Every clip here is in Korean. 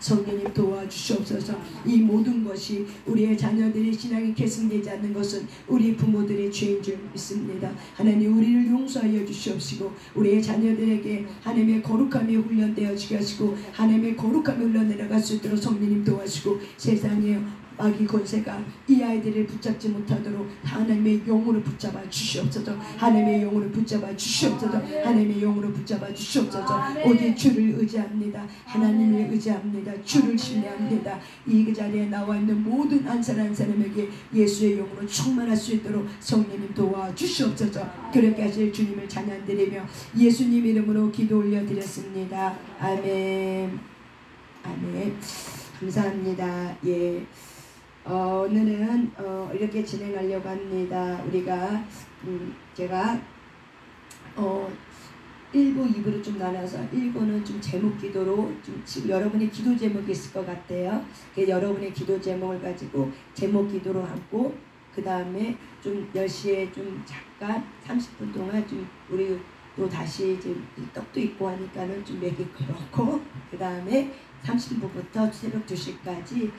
성령님 도와주시옵소서. 이 모든 것이 우리의 자녀들의 신앙이 계승되지 않는 것은 우리 부모들의 죄인 줄 믿습니다. 하나님 우리를 용서하여 주시옵시고 우리의 자녀들에게 하나님의 거룩함이 훈련되어지게 하시고 하나님의 거룩함이 흘러내려갈 수 있도록 성령님 도와주시고 세상에 마귀 권세가 이 아이들을 붙잡지 못하도록 하나님의 영으로 붙잡아 주시옵소서. 하나님의 영으로 붙잡아 주시옵소서. 하나님의 영으로 붙잡아 주시옵소서. 오직 주를 의지합니다. 하나님을 의지합니다. 주를 신뢰합니다. 이 자리에 나와 있는 모든 한 사람 한 사람에게 예수의 영으로 충만할 수 있도록 성령님 도와주시옵소서. 그렇게 하실 주님을 찬양드리며 예수님 이름으로 기도 올려드렸습니다. 아멘. 아멘. 감사합니다. 예. 오늘은 이렇게 진행하려고 합니다. 우리가 제가 1부, 2부로 좀 나눠서 1부는 좀 제목 기도로 좀 지금 여러분의 기도 제목이 있을 것 같아요. 여러분의 기도 제목을 가지고 제목 기도로 하고 그 다음에 좀 10시에 좀 잠깐 30분 동안 좀 우리 또 다시 좀 떡도 있고 하니까는 좀 맥이 그렇고 그 다음에 30분부터 새벽 2시까지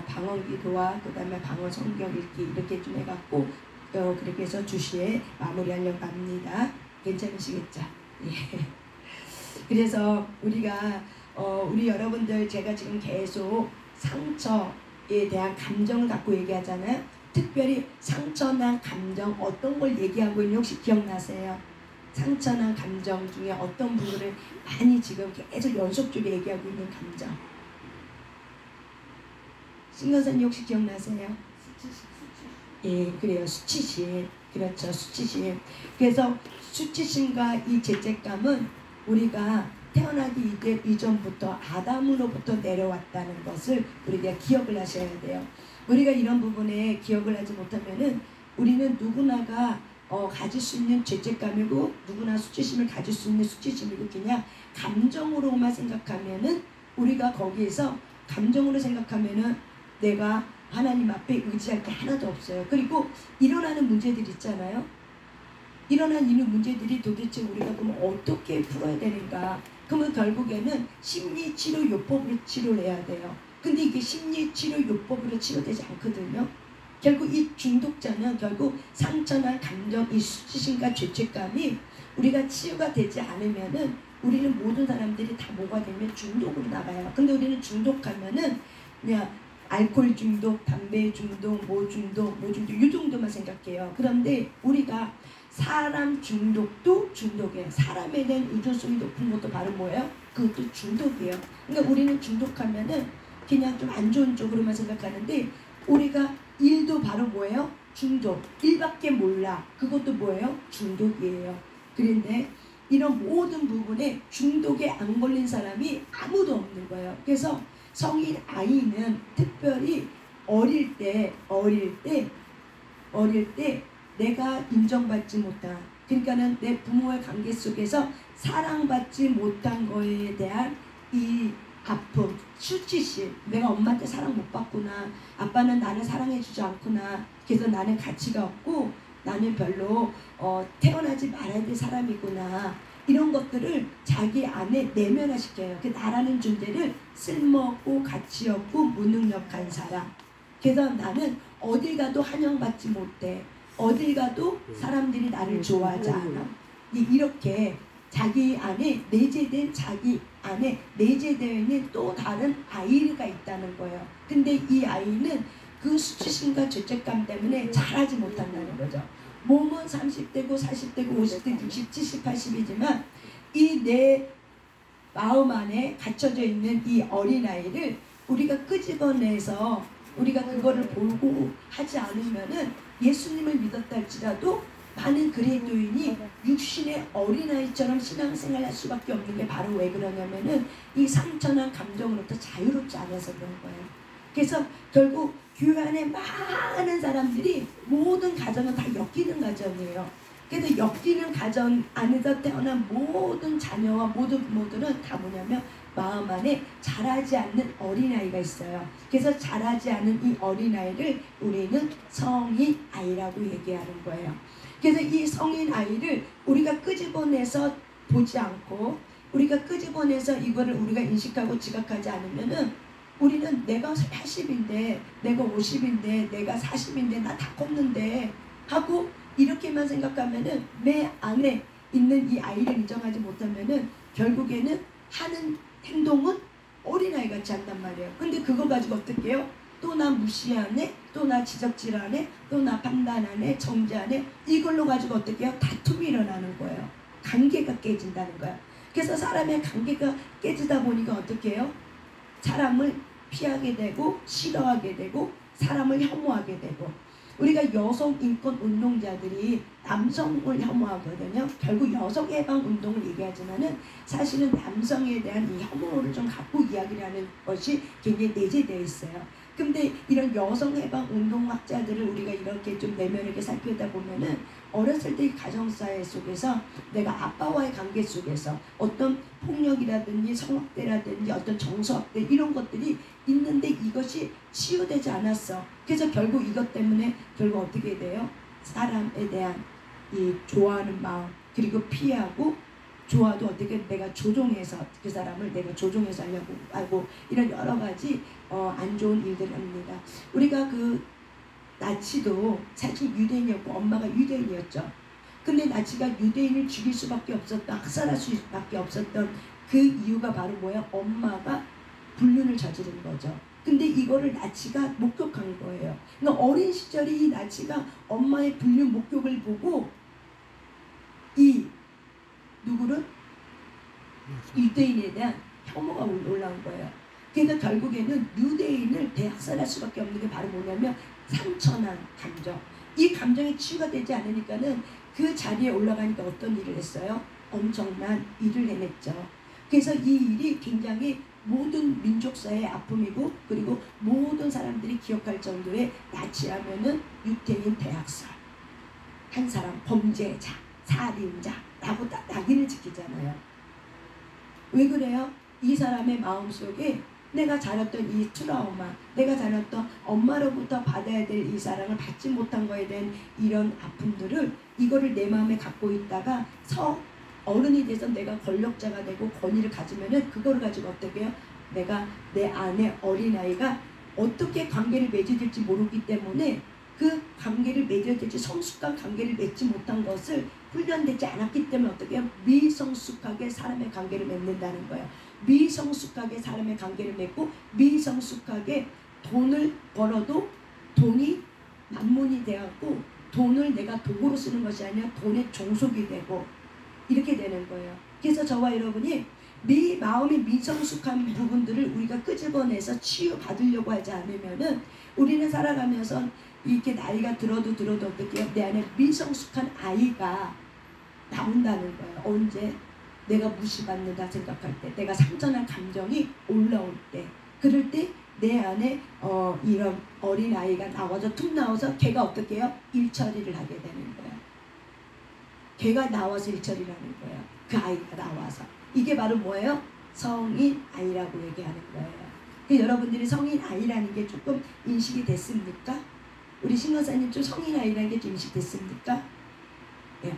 방언 기도와 그 다음에 방언 성경 읽기 이렇게 좀 해갖고 그렇게 해서 2시에 마무리하려고 합니다. 괜찮으시겠죠? 예. 그래서 우리가 우리 여러분들 제가 지금 계속 상처에 대한 감정을 갖고 얘기하잖아요. 특별히 상처난 감정 어떤 걸 얘기하고 있는지 혹시 기억나세요? 상처난 감정 중에 어떤 부분을 많이 지금 계속 연속적으로 얘기하고 있는 감정. 신교사님 혹시 기억나세요? 예, 그래요. 수치심. 그렇죠. 수치심. 그래서 수치심과 이 죄책감은 우리가 태어나기 이전부터 아담으로부터 내려왔다는 것을 우리가 기억을 하셔야 돼요. 우리가 이런 부분에 기억을 하지 못하면은 우리는 누구나가 가질 수 있는 죄책감이고 누구나 수치심을 가질 수 있는 수치심이고 그냥 감정으로만 생각하면은 우리가 거기에서 감정으로 생각하면은 내가 하나님 앞에 의지할 게 하나도 없어요. 그리고 일어나는 문제들 있잖아요. 일어난 이런 문제들이 도대체 우리가 그럼 어떻게 풀어야 되는가? 그러면 결국에는 심리치료요법으로 치료를 해야 돼요. 근데 이게 심리치료요법으로 치료되지 않거든요. 결국 이 중독자는 결국 상처나 감정, 이 수치심과 죄책감이 우리가 치유가 되지 않으면은 우리는 모든 사람들이 다 뭐가 되면 중독으로 나가요. 근데 우리는 중독하면은 그냥 알코올 중독, 담배 중독, 뭐 중독 이 정도만 생각해요. 그런데 우리가 사람 중독도 중독이에요. 사람에 대한 의존성이 높은 것도 바로 뭐예요? 그것도 중독이에요. 그러니까 우리는 중독하면은 그냥 좀 안 좋은 쪽으로만 생각하는데 우리가 일도 바로 뭐예요? 중독. 일밖에 몰라. 그것도 뭐예요? 중독이에요. 그런데 이런 모든 부분에 중독에 안 걸린 사람이 아무도 없는 거예요. 그래서 성인 아이는 특별히 어릴 때 내가 인정받지 못한, 그러니까는 내 부모의 관계 속에서 사랑받지 못한 거에 대한 이 아픔, 수치심, 내가 엄마한테 사랑 못 받구나, 아빠는 나를 사랑해주지 않구나, 그래서 나는 가치가 없고 나는 별로 태어나지 말아야 될 사람이구나, 이런 것들을 자기 안에 내면화시켜요. 그 나라는 존재를 쓸모없고 가치 없고 무능력한 사람. 그래서 나는 어딜 가도 환영받지 못해, 어딜 가도 사람들이 나를 좋아하지 않아. 이렇게 자기 안에 내재된 내재되어 있는 또 다른 아이가 있다는 거예요. 근데 이 아이는 그 수치심과 죄책감 때문에 자라지 못한다는 거죠. 몸은 30대고 40대고 50대 60, 70, 80이지만 이 내 마음 안에 갇혀져 있는 이 어린아이를 우리가 끄집어내서 우리가 그거를 보고 하지 않으면은 예수님을 믿었다 할지라도 많은 그리스도인이 육신의 어린아이처럼 신앙생활을 할 수밖에 없는 게 바로 왜 그러냐면은 이 상처난 감정으로부터 자유롭지 않아서 그런 거예요. 그래서 결국 교회 안에 많은 사람들이 모든 가정은 다 엮이는 가정이에요. 그래서 엮이는 가정 안에서 태어난 모든 자녀와 모든 부모들은 다 뭐냐면 마음 안에 자라지 않는 어린아이가 있어요. 그래서 자라지 않은 이 어린아이를 우리는 성인 아이라고 얘기하는 거예요. 그래서 이 성인 아이를 우리가 끄집어내서 보지 않고 우리가 끄집어내서 이거를 우리가 인식하고 지각하지 않으면은 우리는 내가 80인데 내가 50인데 내가 40인데 나 다 컸는데 하고 이렇게만 생각하면은 내 안에 있는 이 아이를 인정하지 못하면은 결국에는 하는 행동은 어린아이 같이 한단 말이에요. 근데 그거 가지고 어떻게 해요? 또 나 무시하네, 또 나 지적질하네, 또 나 판단하네, 정죄하네. 이걸로 가지고 어떻게 해요? 다툼이 일어나는 거예요. 관계가 깨진다는 거예요. 그래서 사람의 관계가 깨지다 보니까 어떻게 해요? 사람을 피하게 되고 싫어하게 되고 사람을 혐오하게 되고, 우리가 여성 인권 운동자들이 남성을 혐오하거든요. 결국 여성 해방 운동을 얘기하지만은 사실은 남성에 대한 이 혐오를 좀 갖고 이야기를 하는 것이 굉장히 내재되어 있어요. 근데 이런 여성 해방 운동학자들을 우리가 이렇게 좀 내면하게 살피다 보면은 어렸을 때 가정사회 속에서 내가 아빠와의 관계 속에서 어떤 폭력이라든지 성학대라든지 어떤 정서학대 이런 것들이 있는데 이것이 치유되지 않았어. 그래서 결국 이것 때문에 결국 어떻게 돼요? 사람에 대한 이 좋아하는 마음, 그리고 피하고 좋아도 어떻게 내가 조종해서 그 사람을 내가 조종해서 하려고 하고 이런 여러 가지 안 좋은 일들을 합니다. 우리가 그 나치도 사실 유대인이었고 엄마가 유대인이었죠. 근데 나치가 유대인을 죽일 수밖에 없었던, 학살할 수밖에 없었던 그 이유가 바로 뭐예요? 엄마가 불륜을 저지른 거죠. 근데 이거를 나치가 목격한 거예요. 그러니까 어린 시절에 이 나치가 엄마의 불륜 목격을 보고 이 누구를? 유대인에 대한 혐오가 올라온 거예요. 그러니까 결국에는 유대인을 대학살할 수밖에 없는 게 바로 뭐냐면 상처난 감정. 이 감정이 치유가 되지 않으니까는 그 자리에 올라가니까 어떤 일을 했어요? 엄청난 일을 해냈죠. 그래서 이 일이 굉장히 모든 민족사의 아픔이고, 그리고 모든 사람들이 기억할 정도의 나치하면은 유태인 대학살, 한 사람 범죄자, 살인자라고 딱 낙인을 찍히잖아요. 왜 그래요? 이 사람의 마음속에 내가 자랐던 이 트라우마, 내가 자랐던 엄마로부터 받아야 될 이 사랑을 받지 못한 거에 대한 이런 아픔들을, 이거를 내 마음에 갖고 있다가 어른이 돼서 내가 권력자가 되고 권위를 가지면은 그거를 가지고 어떻게 해요? 내가 내 안에 어린아이가 어떻게 관계를 맺어야 될지 모르기 때문에 그 관계를 맺어야 될지 성숙한 관계를 맺지 못한 것을 훈련되지 않았기 때문에 어떻게 해요? 미성숙하게 사람의 관계를 맺는다는 거예요. 미성숙하게 사람의 관계를 맺고 미성숙하게 돈을 벌어도 돈이 만문이 되었고 돈을 내가 도구로 쓰는 것이 아니라 돈의 종속이 되고 이렇게 되는 거예요. 그래서 저와 여러분이 마음이 미성숙한 부분들을 우리가 끄집어내서 치유받으려고 하지 않으면은 우리는 살아가면서 이렇게 나이가 들어도 어떻게 해요? 내 안에 미성숙한 아이가 나온다는 거예요. 언제? 내가 무시받는다 생각할 때, 내가 상처난 감정이 올라올 때, 그럴 때 내 안에 이런 어린 아이가 나와서 툭 나와서 걔가 어떻게 해요? 일처리를 하게 되는 거예요. 걔가 나와서 일처리를 하는 거예요. 그 아이가 나와서. 이게 바로 뭐예요? 성인 아이라고 얘기하는 거예요. 여러분들이 성인 아이라는 게 조금 인식이 됐습니까? 우리 신건사님 좀 성인 아이라는 게 좀 인식됐습니까? 예.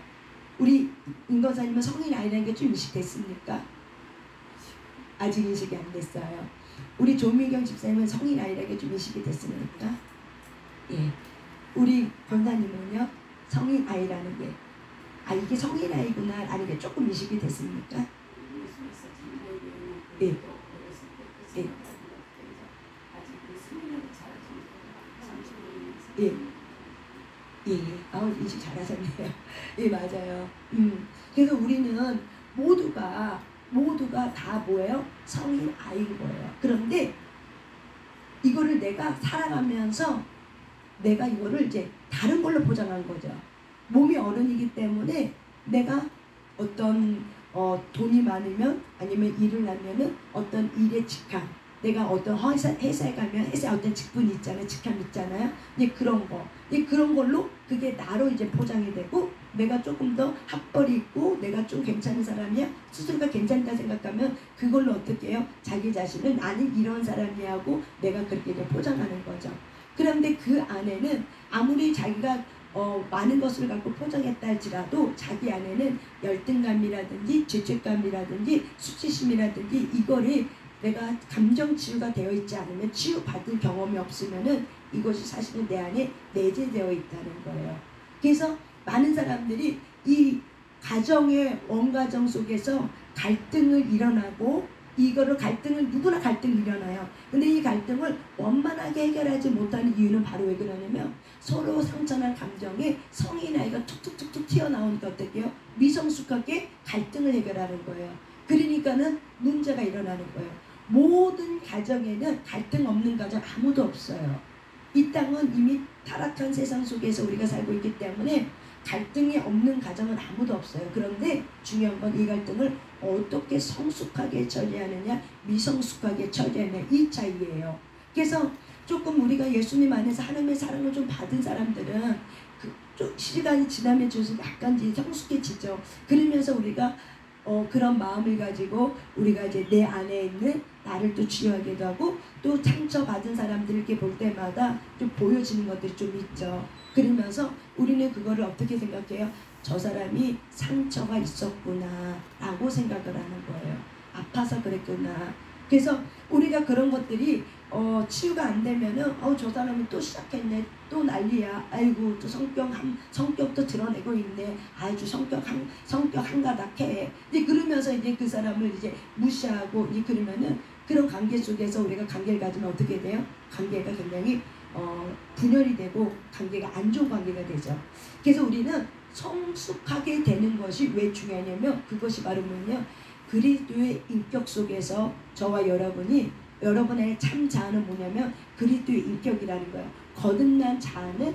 우리 임건사님은 성인 아이라는 게 좀 인식됐습니까? 아직 인식이 안 됐어요. 우리 조미경 집사님은 성인 아이라는 게 좀 인식이 됐습니까? 예. 우리 권사님은요, 성인 아이라는 게, 이게 성인 아이구나 라는 게 조금 인식이 됐습니까? 예. 예. 예. 예. 인식 잘하셨네요. 예, 맞아요. 그래서 우리는 모두가 다 뭐예요? 성인 아이인 거예요. 그런데 이거를 내가 살아가면서 내가 이거를 이제 다른 걸로 포장한 거죠. 몸이 어른이기 때문에 내가 어떤 돈이 많으면 아니면 일을 하면은 어떤 일의 직함, 내가 어떤 회사에 가면 회사에 어떤 직분이 있잖아요. 직함 있잖아요. 이제 그런 거. 이제 그런 걸로 그게 나로 이제 포장이 되고 내가 조금 더 학벌이 있고 내가 좀 괜찮은 사람이야. 스스로가 괜찮다 생각하면 그걸로 어떻게 해요? 자기 자신을 나는 이런 사람이야 하고 내가 그렇게 이제 포장하는 거죠. 그런데 그 안에는 아무리 자기가 많은 것을 갖고 포장했다 할지라도 자기 안에는 열등감이라든지 죄책감이라든지 수치심이라든지 이거를 내가 감정 치유가 되어 있지 않으면 치유받을 경험이 없으면은 이것이 사실은 내 안에 내재되어 있다는 거예요. 그래서 많은 사람들이 이 가정의 원가정 속에서 갈등을 일어나고 이거를 갈등을 누구나 갈등이 일어나요. 근데 이 갈등을 원만하게 해결하지 못하는 이유는 바로 왜 그러냐면 서로 상처난 감정에 성의 나이가 툭툭툭툭 튀어나오니까 어떻게 해요? 미성숙하게 갈등을 해결하는 거예요. 그러니까는 문제가 일어나는 거예요. 모든 가정에는 갈등 없는 가정 아무도 없어요. 이 땅은 이미 타락한 세상 속에서 우리가 살고 있기 때문에 갈등이 없는 가정은 아무도 없어요. 그런데 중요한 건 이 갈등을 어떻게 성숙하게 처리하느냐 미성숙하게 처리하느냐 이 차이예요. 그래서 조금 우리가 예수님 안에서 하나님의 사랑을 좀 받은 사람들은 좀 시간이 지나면 좀 약간 이제 성숙해지죠. 그러면서 우리가 그런 마음을 가지고 우리가 이제 내 안에 있는 나를 또 치유하기도 하고 또 상처받은 사람들 이렇게 볼 때마다 좀 보여지는 것들이 좀 있죠. 그러면서 우리는 그거를 어떻게 생각해요? 저 사람이 상처가 있었구나 라고 생각을 하는 거예요. 아파서 그랬구나. 그래서 우리가 그런 것들이 치유가 안 되면은 저 사람은 또 시작했네, 또 난리야, 아이고 또 성격도 드러내고 있네, 아주 성격 한가닥해. 이제 그러면서 이제 그 사람을 이제 무시하고 이제 그러면은 그런 관계 속에서 우리가 관계를 가지면 어떻게 돼요? 관계가 굉장히 분열이 되고 관계가 안 좋은 관계가 되죠. 그래서 우리는 성숙하게 되는 것이 왜 중요하냐면 그것이 바로 뭐냐, 그리스도의 인격 속에서 저와 여러분이 여러분의 참 자아는 뭐냐면 그리스도의 인격이라는 거예요. 거듭난 자아는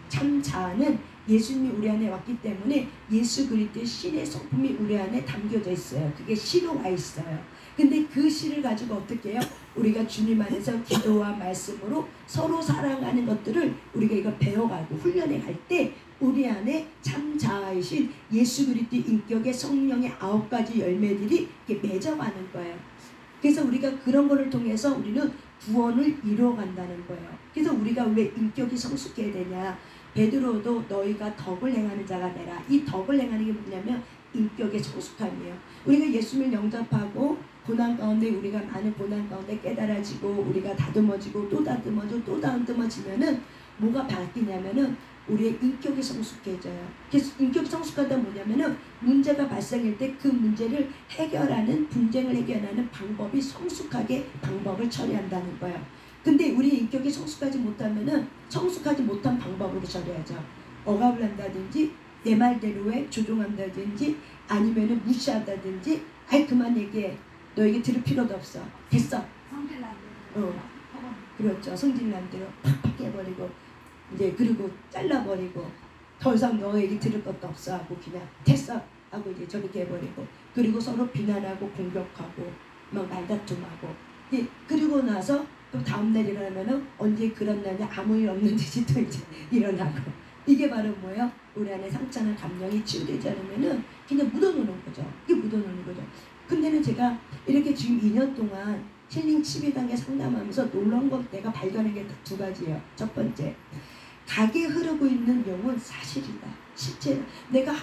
참 자아는 예수님이 우리 안에 왔기 때문에 예수 그리스도의 신의 성품이 우리 안에 담겨져 있어요. 그게 시로 와 있어요. 근데 그 시를 가지고 어떻게 해요? 우리가 주님 안에서 기도와 말씀으로 서로 사랑하는 것들을 우리가 이걸 배워가고 훈련해 갈 때 우리 안에 참 자아이신 예수 그리스도의 인격의 성령의 9가지 열매들이 이렇게 맺어가는 거예요. 그래서 우리가 그런 거를 통해서 우리는 구원을 이루어간다는 거예요. 그래서 우리가 왜 인격이 성숙해야 되냐, 베드로도 너희가 덕을 행하는 자가 되라. 이 덕을 행하는 게 뭐냐면 인격의 성숙함이에요. 우리가 예수님을 영접하고 고난 가운데 우리가 많은 고난 가운데 깨달아지고 우리가 다듬어지고 또 다듬어지고 또 다듬어지면은 뭐가 바뀌냐면은 우리의 인격이 성숙해져요. 그래서 인격이 성숙하다 뭐냐면은 문제가 발생할 때 그 문제를 해결하는 분쟁을 해결하는 방법이 성숙하게 방법을 처리한다는 거예요. 근데 우리 인격이 성숙하지 못하면은 성숙하지 못한 방법으로 처리하죠. 억압을 한다든지 내 말대로에 조종한다든지 아니면은 무시한다든지 아이 그만 얘기해. 너에게 들을 필요도 없어. 됐어. 성질난대로. 그렇죠. 성질난대로 팍팍 해버리고 이제 그리고 잘라버리고 더 이상 너에게 들을 것도 없어 하고 그냥 됐어 하고 이제 저렇게 해버리고 그리고 서로 비난하고 공격하고 막 말다툼하고 그리고 나서 또 다음날 일어나면은 언제 그런 날이 아무 일 없는 듯이 또 이제 일어나고 이게 바로 뭐예요? 우리 안에 상처나 감정이 치유되지 않으면은 그냥 묻어놓는 거죠. 이게 묻어놓는 거죠. 근데는 제가 이렇게 지금 2년 동안 힐링 12단계 상담하면서 놀라운 건 내가 발견한 게 딱 2가지예요. 첫 번째, 각에 흐르고 있는 영은 사실이다. 실제 내가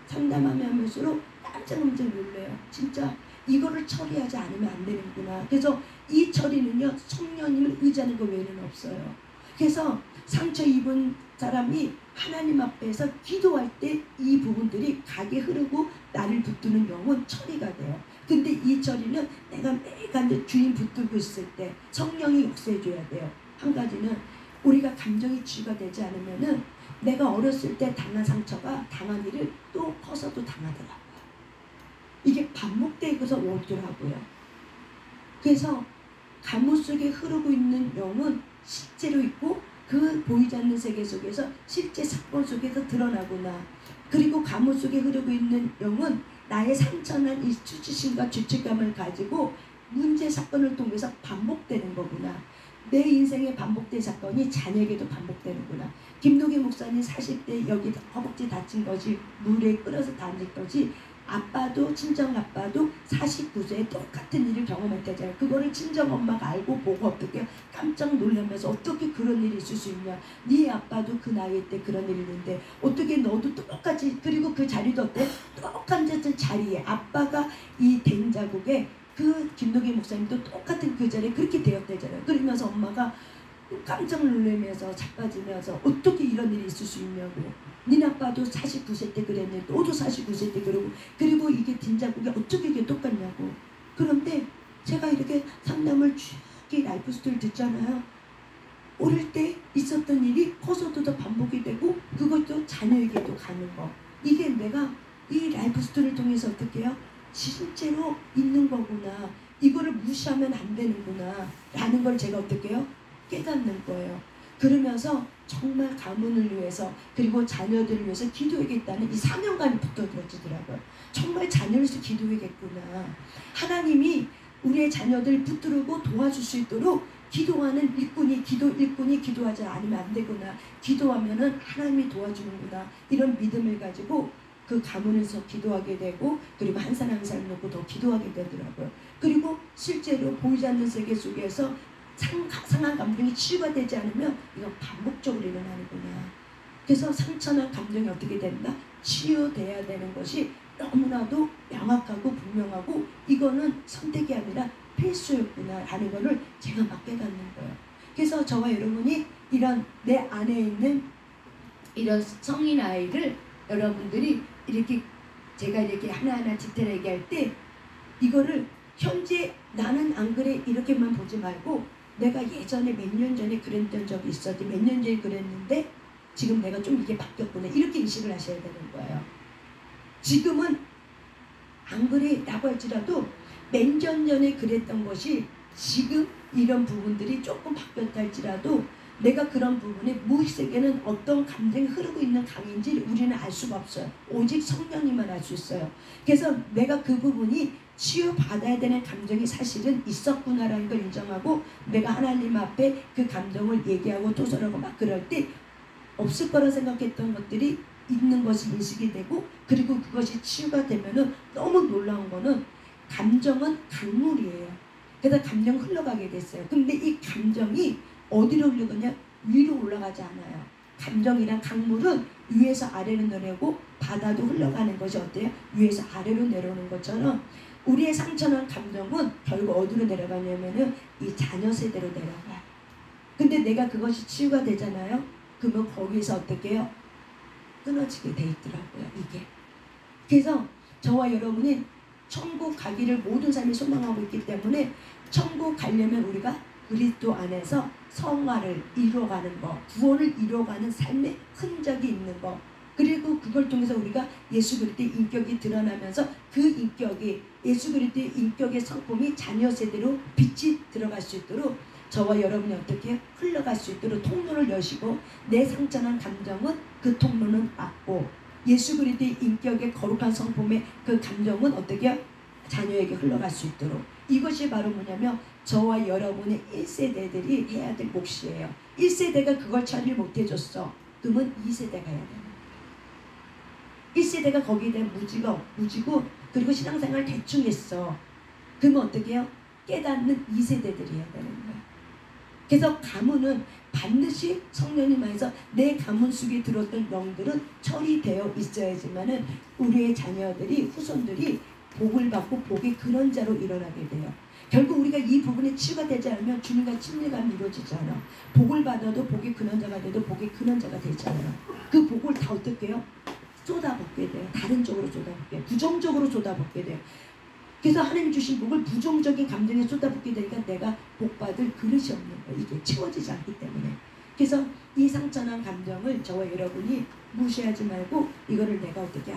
상담하면 할수록 깜짝 놀래요. 진짜 이거를 처리하지 않으면 안 되는구나. 그래서 이 처리는요 성령님을 의지하는 거 외에는 없어요. 그래서 상처 입은 사람이 하나님 앞에서 기도할 때 이 부분들이 각에 흐르고 나를 붙드는 영은 처리가 돼요. 근데 이 처리는 내가 매일간 주인 붙들고 있을 때 성령이 역사해줘야 돼요. 한 가지는 우리가 감정이 치유가 되지 않으면은 내가 어렸을 때 당한 상처가 당한 일을 또 커서도 당하더라고요. 이게 반복되고서 오더라고요. 그래서 가무 속에 흐르고 있는 영은 실제로 있고 그 보이지 않는 세계 속에서 실제 사건 속에서 드러나구나. 그리고 가무 속에 흐르고 있는 영은 나의 상처난 이 수치심과 죄책감을 가지고 문제 사건을 통해서 반복되는 거구나. 내 인생에 반복된 사건이 자녀에게도 반복되는구나. 김동희 목사님 40대 여기 허벅지 다친 것이 물에 끓여서 다닌 것이 아빠도 친정 아빠도 49세에 똑같은 일을 경험했다잖아요. 그거를 친정 엄마가 알고 보고 어떻게 깜짝 놀라면서 어떻게 그런 일이 있을 수 있냐. 네 아빠도 그 나이 때 그런 일이 있는데 어떻게 너도 똑같이. 그리고 그 자리도 어때? 똑같은 자리에 아빠가 이 된자국에 그 김노기 목사님도 똑같은 그 자리에 그렇게 되었다잖아요. 그러면서 엄마가 깜짝 놀라면서 자빠지면서 어떻게 이런 일이 있을 수 있냐고. 니네 아빠도 49세 때 그랬는데 너도 49세 때 그러고 그리고 이게 딘자국이 어떻게 이게 똑같냐고. 그런데 제가 이렇게 상담을 쭉 라이프 스토리를 듣잖아요. 어릴 때 있었던 일이 커서도 더 반복이 되고 그것도 자녀에게도 가는 거. 이게 내가 이 라이프 스토리를 통해서 어떻게 해요? 실제로 있는 거구나. 이거를 무시하면 안 되는구나 라는 걸 제가 어떻게 해요? 깨닫는 거예요. 그러면서 정말 가문을 위해서 그리고 자녀들을 위해서 기도해야겠다는 이 사명감이 붙어들어지더라고요. 정말 자녀를 위해서 기도해야겠구나. 하나님이 우리의 자녀들 붙들고 도와줄 수 있도록 기도하는 일꾼이 기도하지 않으면 안 되구나. 기도하면은 하나님이 도와주는구나. 이런 믿음을 가지고 그 가문에서 기도하게 되고 그리고 한 사람 한 사람 놓고 더 기도하게 되더라고요. 그리고 실제로 보이지 않는 세계 속에서 상한 감정이 치유가 되지 않으면 이건 반복적으로 일어나는구나. 그래서 상처난 감정이 어떻게 된다? 치유돼야 되는 것이 너무나도 명확하고 분명하고 이거는 선택이 아니라 필수였구나 라는 거를 제가 막 깨닫는 거예요. 그래서 저와 여러분이 이런 내 안에 있는 이런 성인 아이를 여러분들이 이렇게 제가 이렇게 하나하나 디테일 얘기할 때 이거를 현재 나는 안 그래 이렇게만 보지 말고 내가 예전에 몇 년 전에 그랬던 적이 있었지. 몇 년 전에 그랬는데 지금 내가 좀 이게 바뀌었구나. 이렇게 인식을 하셔야 되는 거예요. 지금은 안 그래 라고 할지라도 몇 년 전에 그랬던 것이 지금 이런 부분들이 조금 바뀌었다 할지라도 내가 그런 부분에 무의식에는 어떤 감정이 흐르고 있는 강인지 우리는 알 수가 없어요. 오직 성령님만 알 수 있어요. 그래서 내가 그 부분이 치유받아야 되는 감정이 사실은 있었구나라는 걸 인정하고 내가 하나님 앞에 그 감정을 얘기하고 토설하고 막 그럴 때 없을 거라 생각했던 것들이 있는 것이 인식이 되고 그리고 그것이 치유가 되면은 너무 놀라운 거는 감정은 강물이에요. 그래서 감정 흘러가게 됐어요. 근데 이 감정이 어디로 흘러가냐? 위로 올라가지 않아요. 감정이란 강물은 위에서 아래로 내려오고 바다도 흘러가는 것이 어때요? 위에서 아래로 내려오는 것처럼 우리의 상처난 감정은 결국 어디로 내려가냐면은 이 자녀 세대로 내려가요. 근데 내가 그것이 치유가 되잖아요. 그러면 거기서 어떻게 해요? 끊어지게 돼 있더라고요. 이게. 그래서 저와 여러분이 천국 가기를 모든 사람이 소망하고 있기 때문에 천국 가려면 우리가 그리스도 안에서 성화를 이루어가는 것, 구원을 이루어가는 삶의 흔적이 있는 것, 그리고 그걸 통해서 우리가 예수 그리스도의 인격이 드러나면서 그 인격이 예수 그리스도의 인격의 성품이 자녀 세대로 빛이 들어갈 수 있도록 저와 여러분이 어떻게 흘러갈 수 있도록 통로를 여시고 내 상처난 감정은 그 통로는 막고 예수 그리스도의 인격의 거룩한 성품의 그 감정은 어떻게 자녀에게 흘러갈 수 있도록 이것이 바로 뭐냐면 저와 여러분의 1세대들이 해야 될 몫이에요. 1세대가 그걸 처리를 못해줬어. 그러면 2세대가 해야 돼요. 1세대가 거기에 대한 무지고 그리고 신앙생활 대충 했어. 그러면 어떻게 해요? 깨닫는 2세대들이 해야 되는 거야. 그래서 가문은 반드시 성령님 안에서 내 가문 속에 들어왔던 영들은 처리되어 있어야지만은 우리의 자녀들이 후손들이 복을 받고 복의 그런 자로 일어나게 돼요. 결국 우리가 이 부분에 치유가 되지 않으면 주님과 친밀감이 이루어지지 않아. 복을 받아도 복의 근원자가 돼도 복의 근원자가 되지 않아요. 그 복을 다 어떻게 해요? 쏟아붓게 돼요. 다른 쪽으로 쏟아붓게 돼요. 부정적으로 쏟아붓게 돼요. 그래서 하나님 주신 복을 부정적인 감정에 쏟아붓게 되니까 내가 복받을 그릇이 없는 거예요. 이게 채워지지 않기 때문에. 그래서 이 상처난 감정을 저와 여러분이 무시하지 말고 이거를 내가 어떻게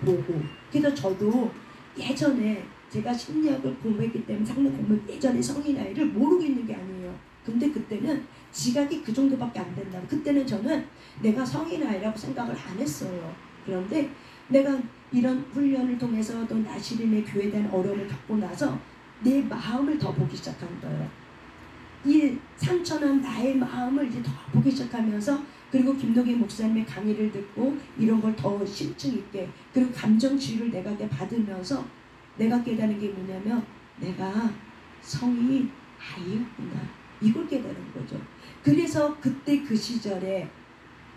보고. 그래서 저도 예전에 제가 심리학을 공부했기 때문에 상담 공부 예전에 성인 아이를 모르고 있는 게 아니에요. 근데 그때는 지각이 그 정도밖에 안 된다. 그때는 저는 내가 성인 아이라고 생각을 안 했어요. 그런데 내가 이런 훈련을 통해서 또 나시림의 교회에 대한 어려움을 겪고 나서 내 마음을 더 보기 시작한 거예요. 이 상처난 나의 마음을 이제 더 보기 시작하면서 그리고 김동인 목사님의 강의를 듣고 이런 걸 더 심층 있게, 그리고 감정치유를 내가 받으면서 내가 깨달은 게 뭐냐면 내가 성인 아이였구나, 이걸 깨달은 거죠. 그래서 그때 그 시절에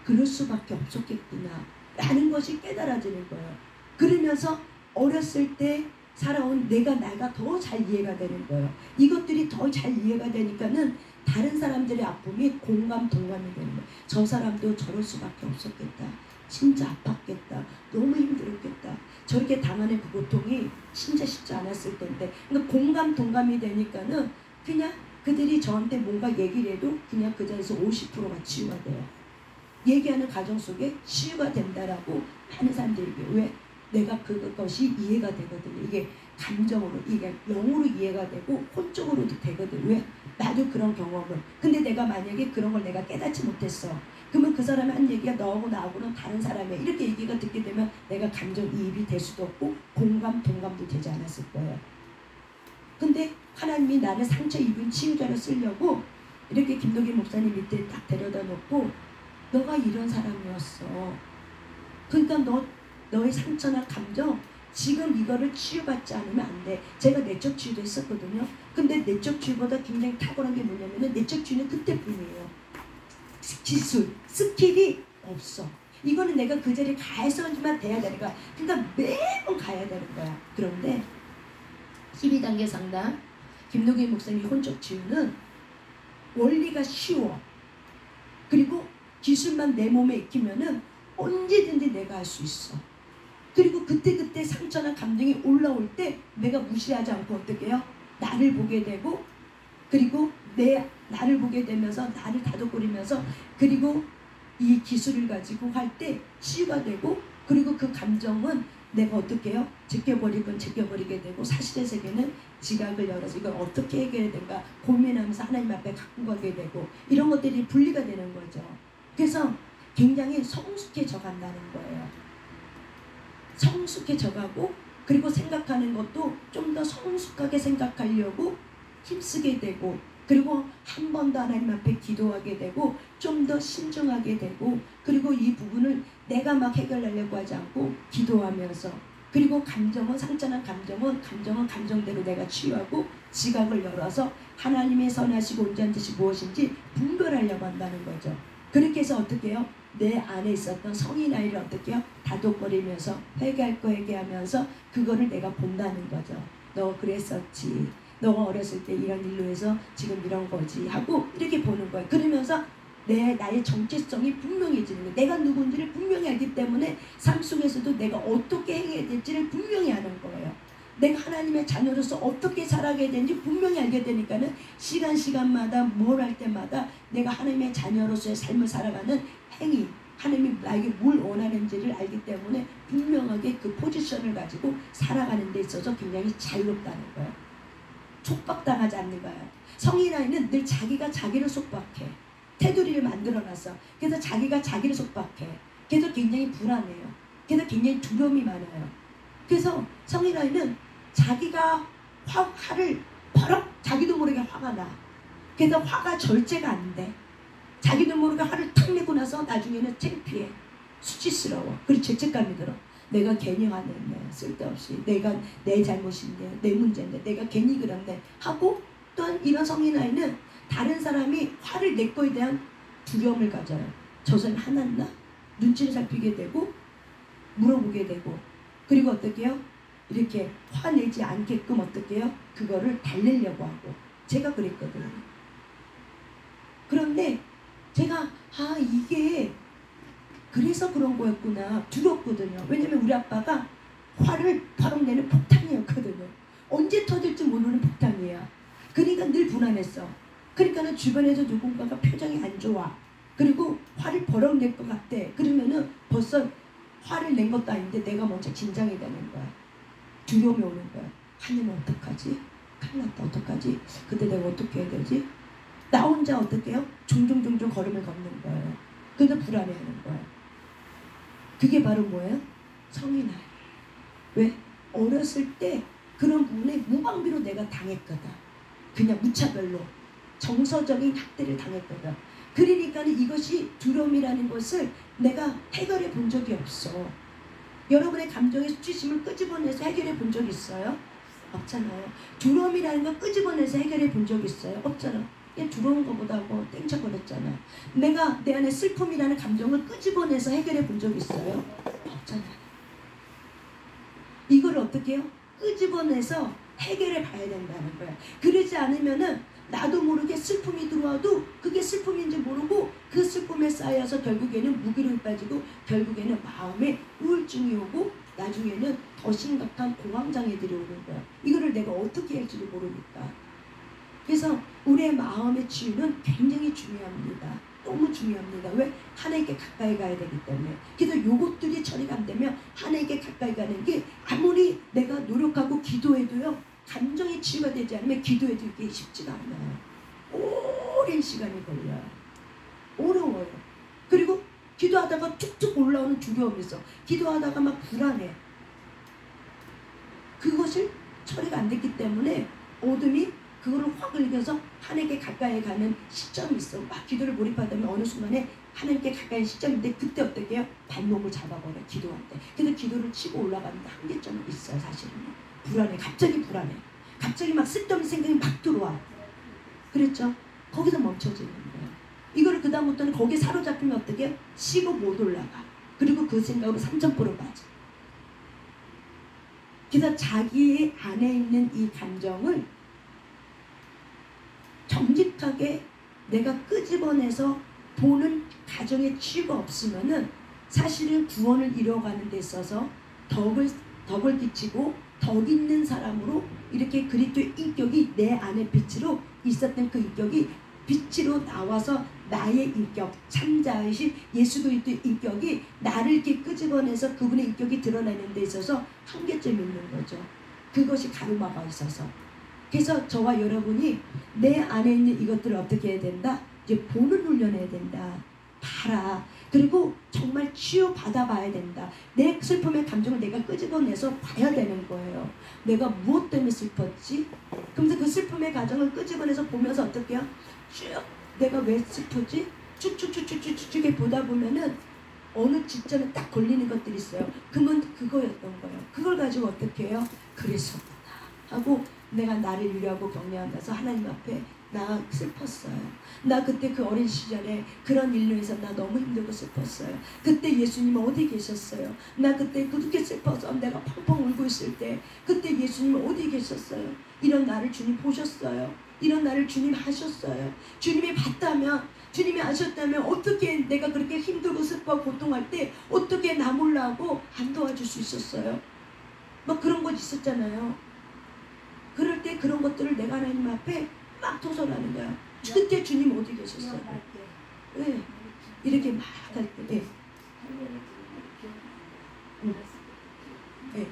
그럴 수밖에 없었겠구나 라는 것이 깨달아지는 거예요. 그러면서 어렸을 때 살아온 내가 더 잘 이해가 되는 거예요. 이것들이 더 잘 이해가 되니까는 다른 사람들의 아픔이 공감, 동감이 되는 거예요. 저 사람도 저럴 수밖에 없었겠다. 진짜 아팠겠다. 너무 힘들었겠다. 저렇게 당하는 그 고통이 진짜 쉽지 않았을 텐데. 그러니까 공감, 동감이 되니까는 그냥 그들이 저한테 뭔가 얘기를 해도 그냥 그 자리에서 50%가 치유가 돼요. 얘기하는 가정 속에 치유가 된다라고 하는 사람들이 얘기해요. 왜? 내가 그것이 이해가 되거든요. 이게 감정으로, 이게 영으로 이해가 되고 혼적으로도 되거든. 왜? 나도 그런 경험을. 근데 내가 만약에 그런 걸 내가 깨닫지 못했어. 그러면 그 사람이 한 얘기가 너하고 나하고는 다른 사람이야. 이렇게 얘기가 듣게 되면 내가 감정이입이 될 수도 없고 공감, 동감도 되지 않았을 거예요. 근데 하나님이 나를 상처 입은 치유자로 쓰려고 이렇게 김동기 목사님 밑에 딱 데려다 놓고 너가 이런 사람이었어. 그러니까 너의 상처나 감정 지금 이거를 치유받지 않으면 안 돼. 제가 내적 치유도 했었거든요. 근데 내적 치유보다 굉장히 탁월한 게 뭐냐면 내적 치유는 그때뿐이에요. 기술, 스킬이 없어. 이거는 내가 그 자리에 가서만 돼야 되는 거야. 그러니까 매번 가야 되는 거야. 그런데 12단계 상담 김동기 목사님 혼적 치유는 원리가 쉬워. 그리고 기술만 내 몸에 익히면은 언제든지 내가 할 수 있어. 그리고 그때 상처나 감정이 올라올 때 내가 무시하지 않고 어떻게 해요? 나를 보게 되고, 그리고 나를 보게 되면서 나를 다독거리면서, 그리고 이 기술을 가지고 할 때 치유가 되고, 그리고 그 감정은 내가 어떻게 해요? 제껴버릴 건 제껴버리게 되고, 사실의 세계는 지각을 열어서 이걸 어떻게 해결해야 되는가 고민하면서 하나님 앞에 갖고 가게 되고, 이런 것들이 분리가 되는 거죠. 그래서 굉장히 성숙해져 간다는 거예요. 성숙해져 가고, 그리고 생각하는 것도 좀 더 성숙하게 생각하려고 힘쓰게 되고, 그리고 한 번 더 하나님 앞에 기도하게 되고, 좀 더 신중하게 되고, 그리고 이 부분을 내가 막 해결하려고 하지 않고 기도하면서, 그리고 감정은, 상처난 감정은 감정대로 내가 치유하고 지각을 열어서 하나님의 선하시고 온전한 뜻이 무엇인지 분별하려고 한다는 거죠. 그렇게 해서 어떻게 해요? 내 안에 있었던 성인 아이를 어떻게 해요? 다독거리면서 회개할 거 회개하면서 그거를 내가 본다는 거죠. 너 그랬었지. 너가 어렸을 때 이런 일로 해서 지금 이런 거지 하고 이렇게 보는 거예요. 그러면서 나의 정체성이 분명해지는 거예요. 내가 누군지를 분명히 알기 때문에 삶 속에서도 내가 어떻게 행해야 될지를 분명히 아는 거예요. 내가 하나님의 자녀로서 어떻게 살아가야 되는지 분명히 알게 되니까는 시간마다 뭘 할 때마다 내가 하나님의 자녀로서의 삶을 살아가는 행위, 하나님이 나에게 뭘 원하는지를 알기 때문에 분명하게 그 포지션을 가지고 살아가는 데 있어서 굉장히 자유롭다는 거예요. 속박당하지 않는 거예요. 성인 아이는 늘 자기가 자기를 속박해. 테두리를 만들어놨어. 그래서 자기가 자기를 속박해. 그래서 굉장히 불안해요. 그래서 굉장히 두려움이 많아요. 그래서 성인 아이는 자기가 화를 버럭 자기도 모르게 화가 나. 그래서 화가 절제가 안 돼. 자기도 모르게 화를 탁 내고 나서 나중에는 창피해. 수치스러워. 그리고 죄책감이 들어. 내가 괜히 화냈네. 쓸데없이. 내가 내 잘못인데, 내 문제인데, 내가 괜히 그랬네 하고, 또한 이런 성인 아이는 다른 사람이 화를 낼 거에 대한 두려움을 가져요. 저 사람이 화났나? 눈치를 살피게 되고 물어보게 되고, 그리고 어떻게 해요? 이렇게 화내지 않게끔 어떻게 해요? 그거를 달래려고 하고. 제가 그랬거든요. 그런데 제가 이게 그래서 그런 거였구나 두렵거든요. 왜냐면 우리 아빠가 화를 버럭 내는 폭탄이었거든요. 언제 터질지 모르는 폭탄이야. 그러니까 늘 불안했어. 그러니까는 주변에서 누군가가 표정이 안 좋아. 그리고 화를 버럭 낼 것 같대. 그러면은 벌써 화를 낸 것도 아닌데 내가 먼저 긴장이 되는 거야. 두려움이 오는 거야. 화내면 어떡하지? 큰일 났다. 어떡하지? 그때 내가 어떻게 해야 되지? 나 혼자 어떻게 해요? 종종 걸음을 걷는 거예요. 그래서 불안해하는 거예요. 그게 바로 뭐예요? 성인 아이. 왜? 어렸을 때 그런 부분에 무방비로 내가 당했거든. 그냥 무차별로 정서적인 학대를 당했거든. 그러니까 이것이 두려움이라는 것을 내가 해결해 본 적이 없어. 여러분의 감정의 수치심을 끄집어내서 해결해 본 적 있어요? 없잖아요. 두려움이라는 걸 끄집어내서 해결해 본 적 있어요? 없잖아. 그냥 두려운 것보다 뭐 땡쳐버렸잖아. 내가 내 안에 슬픔이라는 감정을 끄집어내서 해결해 본 적 있어요? 없잖아. 이걸 어떻게 해요? 끄집어내서 해결해 봐야 된다는 거야. 그러지 않으면은 나도 모르게 슬픔이 들어와도 그게 슬픔인지 모르고 그 슬픔에 쌓여서 결국에는 무기력이 빠지고 결국에는 마음에 우울증이 오고 나중에는 더 심각한 공황장애들이 오는 거야. 이거를 내가 어떻게 할지도 모르니까. 그래서 우리의 마음의 치유는 굉장히 중요합니다. 너무 중요합니다. 왜? 하나님께 가까이 가야 되기 때문에. 그래서 요것들이 처리가 안 되면 하나님께 가까이 가는 게 아무리 내가 노력하고 기도해도요, 감정이 치유가 되지 않으면 기도해도 이게 쉽지가 않아요. 오랜 시간이 걸려요. 어려워요. 그리고 기도하다가 툭툭 올라오는 두려움이 있어. 기도하다가 막 불안해. 그것을 처리가 안 됐기 때문에 어둠이 그거를 확 긁어서 하나님께 가까이 가는 시점이 있어. 막 기도를 몰입하다면 어느 순간에 하나님께 가까이 시점인데 그때 어떻게 해요? 발목을 잡아버려. 기도할 때. 근데 기도를 치고 올라가는데 한계점이 있어요. 사실은. 불안해. 갑자기 불안해. 갑자기 막 쓸데없는 생각이 막 들어와. 그랬죠? 거기서 멈춰지는 거예요. 이거를 그 다음부터는 거기에 사로잡히면 어떻게 해요? 쉬고 못 올라가. 그리고 그 생각으로 3점포로 빠져. 그래서 자기 안에 있는 이 감정을 정직하게 내가 끄집어내서 보는 가정의 치유가 없으면은 사실은 구원을 이뤄가는 데 있어서 덕을 끼치고 덕 있는 사람으로 이렇게 그리스도의 인격이 내 안에 빛으로 있었던 그 인격이 빛으로 나와서 나의 인격, 참자이신 예수 그리스도의 인격이 나를 이렇게 끄집어내서 그분의 인격이 드러내는 데 있어서 한계점이 있는 거죠. 그것이 가르마가 있어서. 그래서 저와 여러분이 내 안에 있는 이것들을 어떻게 해야 된다? 이제 보는 훈련해야 된다. 봐라. 그리고 정말 치유받아 봐야 된다. 내 슬픔의 감정을 내가 끄집어내서 봐야 되는 거예요. 내가 무엇 때문에 슬펐지? 그러면서 그 슬픔의 감정을 끄집어내서 보면서 어떻게 해요? 쭉 내가 왜 슬프지? 쭉쭉쭉쭉쭉쭉 보다 보면은 어느 지점에 딱 걸리는 것들이 있어요. 그러면 그거였던 거예요. 그걸 가지고 어떻게 해요? 그랬었구나 하고 내가 나를 위로하고 격려하면서 하나님 앞에 나 슬펐어요. 나 그때 그 어린 시절에 그런 일로 해서 나 너무 힘들고 슬펐어요. 그때 예수님 어디 계셨어요? 나 그때 그렇게 슬퍼서 내가 펑펑 울고 있을 때 그때 예수님 어디 계셨어요? 이런 나를 주님 보셨어요. 이런 나를 주님 하셨어요. 주님이 봤다면 주님이 아셨다면 어떻게 내가 그렇게 힘들고 슬퍼 고통할 때 어떻게 나 몰라하고 안 도와줄 수 있었어요? 막 그런 것 있었잖아요. 그럴 때 그런 것들을 내가 하나님 앞에 막 토설하는 거야. 그때 주님 어디 계셨어요? 네. 이렇게 막 할 때. 네. 네.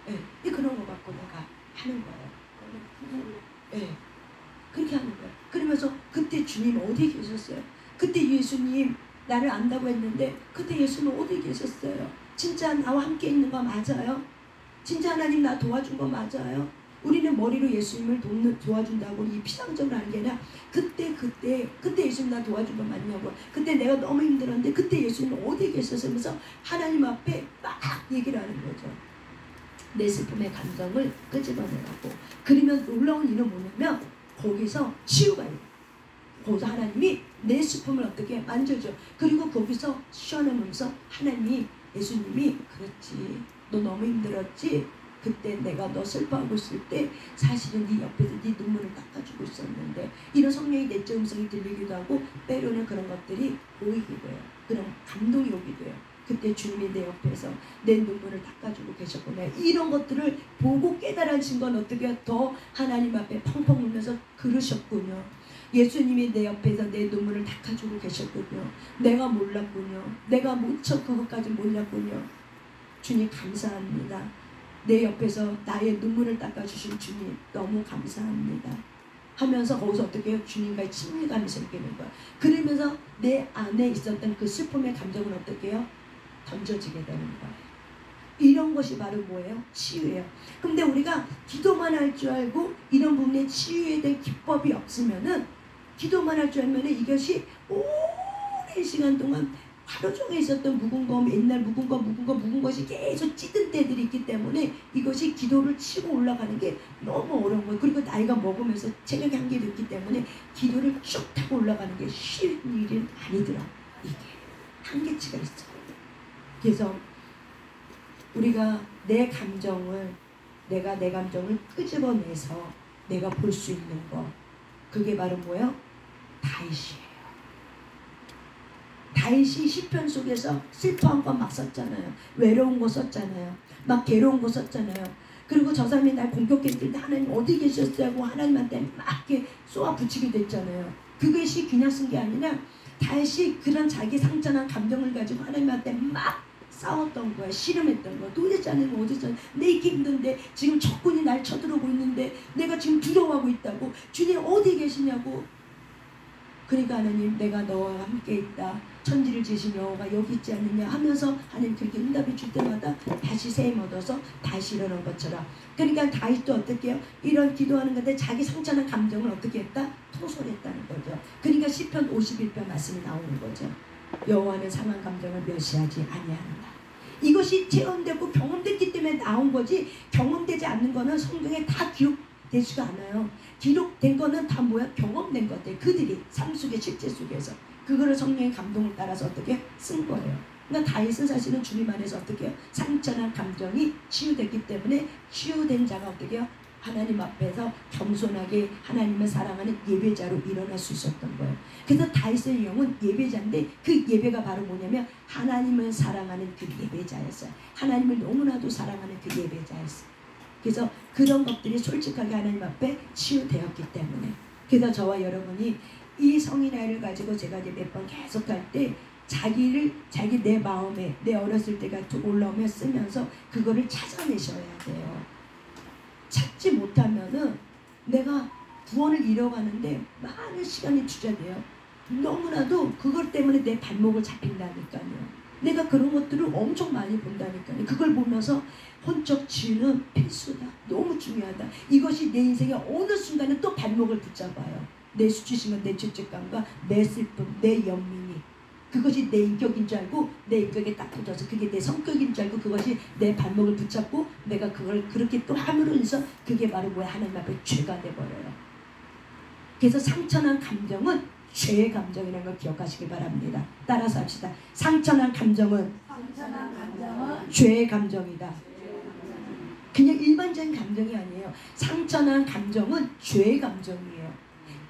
네. 그런 거 갖고 내가 하는 거예요. 네. 그렇게 하는 거예요. 그러면서 그때 주님 어디 계셨어요? 그때 예수님 나를 안다고 했는데 그때 예수님 어디 계셨어요? 진짜 나와 함께 있는 거 맞아요? 진짜 하나님 나 도와준 거 맞아요? 우리는 머리로 예수님을 도와준다고 이 피상적으로 하는 게 아니라 그때 예수님 나 도와준 거 맞냐고. 그때 내가 너무 힘들었는데 그때 예수님 어디 계셨으면서 하나님 앞에 막 얘기를 하는 거죠. 내 슬픔의 감정을 끄집어내라고. 그러면 놀라운 일은 뭐냐면 거기서 치유가 있어요. 거기서 하나님이 내 슬픔을 어떻게 만져줘. 그리고 거기서 시원하면서 하나님이 예수님이 그렇지 너 너무 힘들었지. 그때 내가 너 슬퍼하고 있을 때 사실은 네 옆에서 네 눈물을 닦아주고 있었는데 이런 성령의 내적 음성이 들리기도 하고 때로는 그런 것들이 보이기도 해요. 그런 감동이 오기도 해요. 그때 주님이 내 옆에서 내 눈물을 닦아주고 계셨구나. 이런 것들을 보고 깨달아진 건 어떻게 더 하나님 앞에 펑펑 울면서 그러셨군요. 예수님이 내 옆에서 내 눈물을 닦아주고 계셨군요. 내가 몰랐군요. 내가 무척 그것까지 몰랐군요. 주님 감사합니다. 내 옆에서 나의 눈물을 닦아주신 주님 너무 감사합니다 하면서 거기서 어떻게 해요? 주님과의 친밀감이 생기는 거야. 그러면서 내 안에 있었던 그 슬픔의 감정은 어떻게 해요? 던져지게 되는 거예요. 이런 것이 바로 뭐예요? 치유예요. 근데 우리가 기도만 할 줄 알고 이런 부분에 치유에 대한 기법이 없으면은 기도만 할 줄 알면 이것이 오랜 시간 동안 하루 종일 있었던 묵은 거, 옛날 묵은 것이 계속 찌든 때들이 있기 때문에 이것이 기도를 치고 올라가는 게 너무 어려운 거예요. 그리고 나이가 먹으면서 체력이 한계도 있기 때문에 기도를 쭉 타고 올라가는 게 쉬운 일은 아니더라. 이게 한계치가 있어. 그래서 우리가 내 감정을 끄집어내서 내가 볼 수 있는 거, 그게 바로 뭐예요? 다윗이에요. 다윗이 시편 속에서 슬퍼한 거 막 썼잖아요. 외로운 거 썼잖아요. 막 괴로운 거 썼잖아요. 그리고 저 사람이 날 공격했을 때 하나님 어디 계셨어요? 하나님한테 막 이렇게 쏘아붙이게 됐잖아요. 그것이 그냥 쓴 게 아니라 다윗이 그런 자기 상처난 감정을 가지고 하나님한테 막 싸웠던 거야. 씨름했던 거야. 도대체 하나님 어디서 내 있기 힘든데 지금 적군이 날 쳐들어오고 있는데 내가 지금 두려워하고 있다고. 주님 어디 계시냐고. 그러니까 하나님 내가 너와 함께 있다. 천지를 지으신 여호와가 여기 있지 않느냐 하면서 하나님 그렇게 응답이 줄 때마다 다시 세임 얻어서 다시 일어난 것처럼. 그러니까 다윗도 어떻게 해요? 이런 기도하는 건데 자기 상처난 감정을 어떻게 했다? 토설했다는 거죠. 그러니까 시편 51편 말씀이 나오는 거죠. 여호와는 상한 감정을 멸시하지 아니하는다. 이것이 체험되고 경험됐기 때문에 나온 거지, 경험되지 않는 거는 성경에 다 기록되지가 않아요. 기록된 거는 다 뭐야? 경험된 것들. 그들이 삶 속에 실제 속에서 그거를 성령의 감동을 따라서 어떻게 쓴 거예요. 그러니까 다윗은 사실은 주님 안에서 어떻게 해요? 상처난 감정이 치유됐기 때문에 치유된 자가 어떻게 해요? 하나님 앞에서 겸손하게 하나님을 사랑하는 예배자로 일어날 수 있었던 거예요. 그래서 다윗의 영은 예배자인데 그 예배가 바로 뭐냐면 하나님을 사랑하는 그 예배자였어요. 하나님을 너무나도 사랑하는 그 예배자였어요. 그래서 그런 것들이 솔직하게 하나님 앞에 치유되었기 때문에. 그래서 저와 여러분이 이 성인 아이를 가지고 제가 이제 몇 번 계속 할 때 자기 내 마음에 내 어렸을 때가 올라오면 쓰면서 그거를 찾아내셔야 돼요. 찾지 못하면은 내가 구원을 잃어가는데 많은 시간이 투자돼요. 너무나도 그것 때문에 내 발목을 잡힌다니까요. 내가 그런 것들을 엄청 많이 본다니까요. 그걸 보면서 혼적 치유는 필수다. 너무 중요하다. 이것이 내 인생의 어느 순간에 또 발목을 붙잡아요. 내 수치심과 내 죄책감과 내 슬픔, 내 연민이. 그것이 내 인격인 줄 알고 내 인격에 딱 붙어서 그게 내 성격인 줄 알고 그것이 내 발목을 붙잡고 내가 그걸 그렇게 또 함으로 인해서 그게 바로 뭐야? 하나님 앞에 죄가 돼버려요. 그래서 상처난 감정은 죄의 감정이라는 걸 기억하시기 바랍니다. 따라서 합시다. 상처난 감정은 죄의 감정이다. 그냥 일반적인 감정이 아니에요. 상처난 감정은 죄의 감정이에요.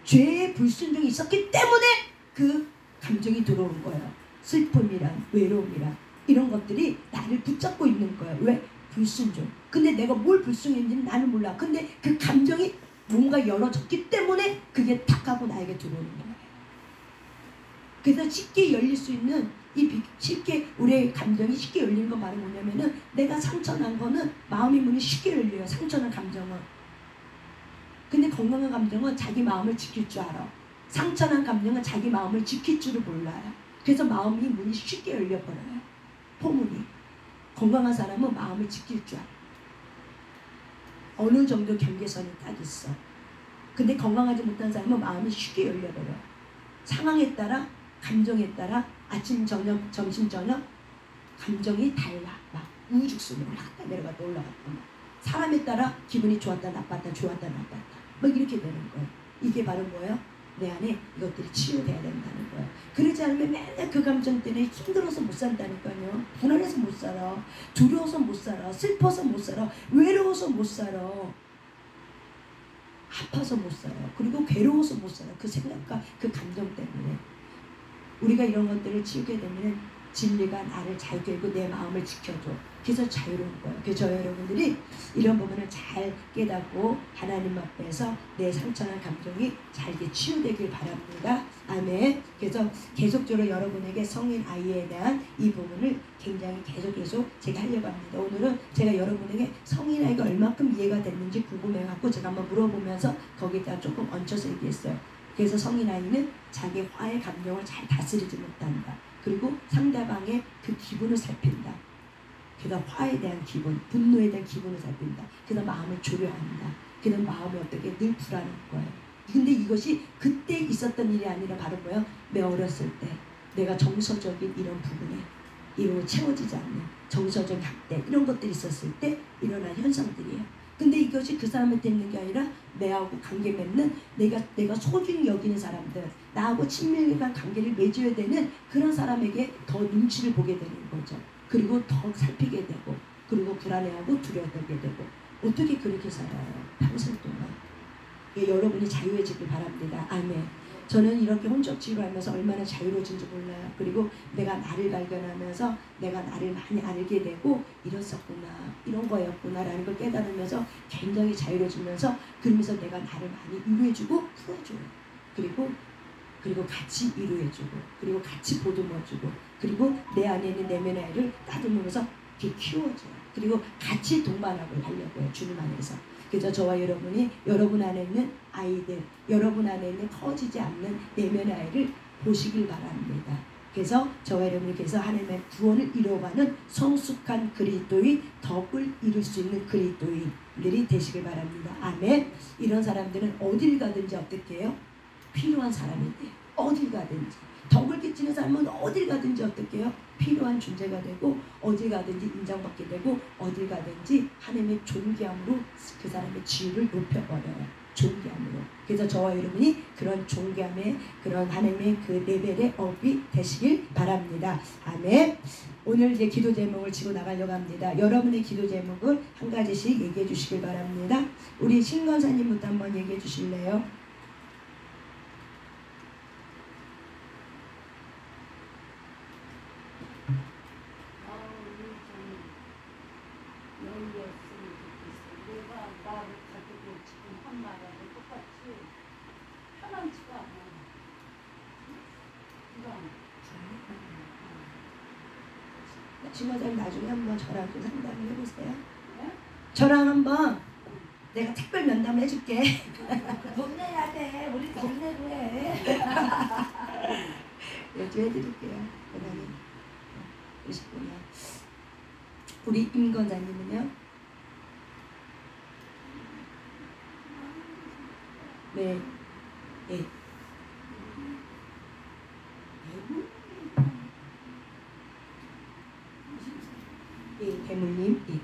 죄의 불순종이 있었기 때문에 그 감정이 들어오는 거예요. 슬픔이란, 외로움이란 이런 것들이 나를 붙잡고 있는 거예요. 왜? 불순종. 근데 내가 뭘 불순종인지는 나는 몰라. 근데 그 감정이 뭔가 열어졌기 때문에 그게 탁 하고 나에게 들어오는 거예요. 그래서 쉽게 열릴 수 있는 쉽게 우리의 감정이 쉽게 열리는 건 바로 뭐냐면은 내가 상처난 거는 마음의 문이 쉽게 열려요. 상처난 감정은. 근데 건강한 감정은 자기 마음을 지킬 줄 알아. 상처난 감정은 자기 마음을 지킬 줄을 몰라요. 그래서 마음이 문이 쉽게 열려버려요. 포문이. 건강한 사람은 마음을 지킬 줄 알아. 어느 정도 경계선이 딱 있어. 근데 건강하지 못한 사람은 마음이 쉽게 열려버려. 상황에 따라, 감정에 따라 아침, 저녁, 점심, 저녁 감정이 달라. 막 우후죽순이 올라갔다 내려갔다 올라갔다. 사람에 따라 기분이 좋았다 나빴다 좋았다 나빴다 막 이렇게 되는 거예요. 이게 바로 뭐예요? 내 안에 이것들이 치유돼야 된다는 거예요. 그러지 않으면 맨날 그 감정 때문에 힘들어서 못 산다니까요. 불안해서 못 살아. 두려워서 못 살아. 슬퍼서 못 살아. 외로워서 못 살아. 아파서 못 살아. 그리고 괴로워서 못 살아. 그 생각과 그 감정 때문에. 우리가 이런 것들을 치우게 되면 진리가 나를 잘 깨고 내 마음을 지켜줘. 그래서 자유로운 거예요. 그래서 여러분들이 이런 부분을 잘 깨닫고 하나님 앞에서 내 상처난 감정이 잘게 치유되길 바랍니다. 아멘. 그래서 계속적으로 여러분에게 성인 아이에 대한 이 부분을 굉장히 계속 제가 하려고 합니다. 오늘은 제가 여러분에게 성인 아이가 얼마큼 이해가 됐는지 궁금해갖고 제가 한번 물어보면서 거기다 조금 얹혀서 얘기했어요. 그래서 성인 아이는 자기 화의 감정을 잘 다스리지 못한다. 그리고 상대방의 그 기분을 살핀다. 그래서 화에 대한 기분, 분노에 대한 기분을 살핀다. 그래서 마음을 조려한다. 그래서 마음이 어떻게 늘 불안한 거예요. 근데 이것이 그때 있었던 일이 아니라 바로 뭐예요? 내 어렸을 때 내가 정서적인 이런 부분에 이로 채워지지 않는 정서적 학대 이런 것들이 있었을 때 일어난 현상들이에요. 근데 이것이 그 사람한테 있는 게 아니라 내하고 관계 맺는 내가 소중히 여기는 사람들, 나하고 친밀한 관계를 맺어야 되는 그런 사람에게 더 눈치를 보게 되는 거죠. 그리고 더 살피게 되고, 그리고 불안해하고 두려워하게 되고. 어떻게 그렇게 살아요? 평생 동안. 예, 여러분이 자유해지길 바랍니다. 아멘. 저는 이렇게 혼적 치유하면서 얼마나 자유로워진지 몰라요. 그리고 내가 나를 발견하면서 내가 나를 많이 알게 되고 이랬었구나, 이런 거였구나 라는 걸 깨달으면서 굉장히 자유로워지면서, 그러면서 내가 나를 많이 위로해주고 풀어줘요. 그리고 같이 위로해주고, 그리고 같이 보듬어주고, 그리고 내 안에 있는 내면의 아이를 따듬으면서 이렇게 키워줘요. 그리고 같이 동반학을 하려고 해요. 주님 안에서. 그래서 저와 여러분이 여러분 안에 있는 아이들, 여러분 안에 있는 커지지 않는 내면의 아이를 보시길 바랍니다. 그래서 저와 여러분이 그래서 하나님의 구원을 이루어가는 성숙한 그리스도인, 덕을 이룰 수 있는 그리스도인들이 되시길 바랍니다. 아멘. 이런 사람들은 어딜 가든지 어떻게 해요? 필요한 사람이 돼요. 어딜 가든지. 덕을 끼치는 사람은 어딜 가든지 어떻게 해요? 필요한 존재가 되고, 어딜 가든지 인정받게 되고, 어딜 가든지 하나님의 존귀함으로 그 사람의 지위를 높여버려요. 존귀함으로. 그래서 저와 여러분이 그런 존귀함의, 그런 하나님의 그 레벨의 업이 되시길 바랍니다. 아멘. 오늘 이제 기도 제목을 치고 나가려고 합니다. 여러분의 기도 제목을 한 가지씩 얘기해 주시길 바랍니다. 우리 신건사님부터 한번 얘기해 주실래요? 신과장님 나중에 한번 저랑 좀 상담을 해보세요. 네? 저랑 한번 내가 특별 면담을 해줄게. 돈 내야 돼. 우리 돈 내고 해. 요즘 해드릴게요. 그러면 그러시구나. 우리 임건자님은요? 네. 네. 예, 배물님. 예.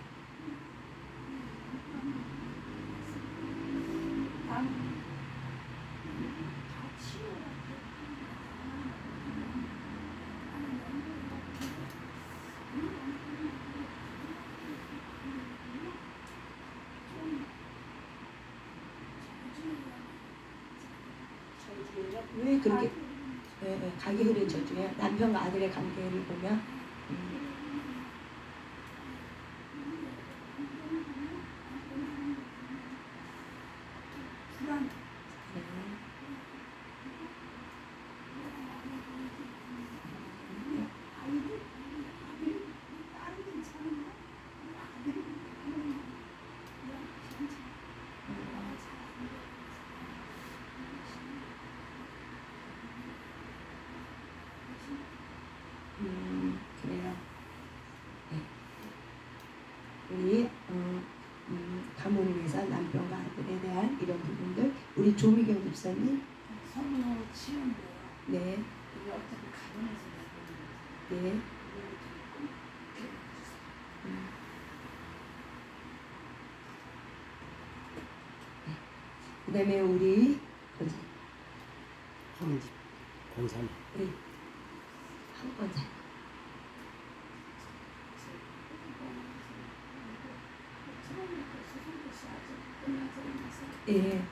왜 그렇게 가게 흐른 저 중에 남편과 아들의 관계를 보면 그래요. 네. 우리 가문을 위해서 남편과 아들에 대한 이런 부분들, 우리 조미경 집사님. 성령으로 치운대요. 네. 이게 어차피 가문에서 나는 네. 그 다음에 우리 권산. 우리 한권사. 예.